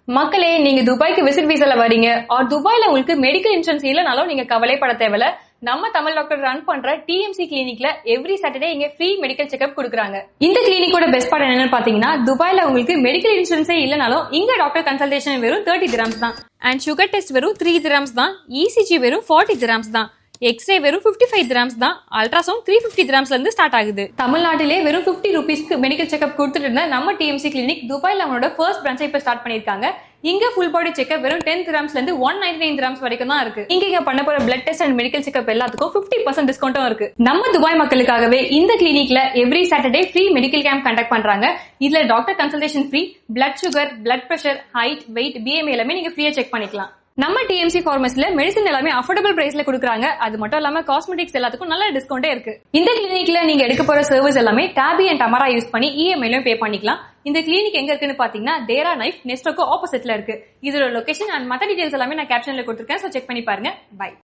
மக்களே, நீங்க துபாய்க்கு விசிட் விசால வரீங்க ஆர் துபாய்ல உங்களுக்கு மெடிக்கல் இன்சூரன்ஸ் இல்லனாலும் நீங்க கவலைப்பட தேவையில்ல. நம்ம தமிழ் டாக்டர் ரன் பண்ற டிஎம்சி கிளினிக்ல எவ்ரி சாட்டர்டே இங்க ஃப்ரீ மெடிக்கல் செக்அப் கொடுக்குறாங்க. இந்த கிளினிக்கோட பெஸ்ட் பார்ட் என்னன்னு பாத்தீங்கன்னா, துபாய்ல உங்களுக்கு மெடிக்கல் இன்சூரன்ஸே இல்லனாலும் இங்க டாக்டர் கன்சல்டேஷன் வெறும் 30 dirhams தான். அண்ட் சுகர் டெஸ்ட் வெறும் 3 dirhams தான். இசிஜி வெறும் 40 dirhams தான். எக்ஸ்ரே வெறும் 55 dirhams தான். அல்ட்ராசவுண்ட் 350 dirhamsல இருந்து ஸ்டார்ட் ஆகுது. தமிழ்நாட்டிலே வெறும் 50 rupeesக்கு மெடிக்கல் செக்அப் கொடுத்துட்டு இருந்த நம்ம டிஎம்சி கிளினிக் துபாய்ல அவங்களோட ஃபர்ஸ்ட் பிரான்ச்சை இப்ப ஸ்டார்ட் பண்ணிருக்காங்க. இங்க ஃபுல் பாடி செக்அப் வெறும் 10 dirhamsல இருந்து 199 dirhams வரைக்கும் தான் இருக்கு. இங்க பண்ண போற blood test and medical checkup எல்லாத்துக்கும் 50% டிஸ்கவுண்டும் இருக்கு. நம்ம துபாய் மக்களுக்காகவே இந்த கிளினிக்ல every Saturday free medical camp conduct பண்றாங்க. இதுல doctor consultation free, blood sugar, blood pressure, height, weight, BMI எல்லாமே நீங்க ஃப்ரீயா செக் பண்ணிக்கலாம். நம்ம டிஎம்சி ஃபார்மசில மெடிசன் எல்லாமே அஃபோர்டபிள் பிரைஸ்ல கொடுக்குறாங்க. அது மட்டும் இல்லாம காஸ்மெட்டிக்ஸ் எல்லாத்துக்கும் நல்ல டிஸ்கவுண்டே இருக்கு. இந்த கிளினிக்ல நீங்க எடுக்க போற சர்வீஸ் எல்லாமே டாபி அண்ட் டமரா யூஸ் பண்ணி இஎம்ஐலயும் பே பண்ணிக்கலாம். இந்த கிளினிக் எங்க இருக்குன்னு பாத்தீங்கன்னா, தேரா நைஃப் நெஸ்டோக்கு ஆப்போசிட்ல இருக்கு. இதோட லொகேஷன் அண்ட் மத்த டீடைல்ஸ் எல்லாமே நான் கேப்ஷன்ல கொடுத்திருக்கேன். சோ செக் பண்ணி பாருங்க. பை.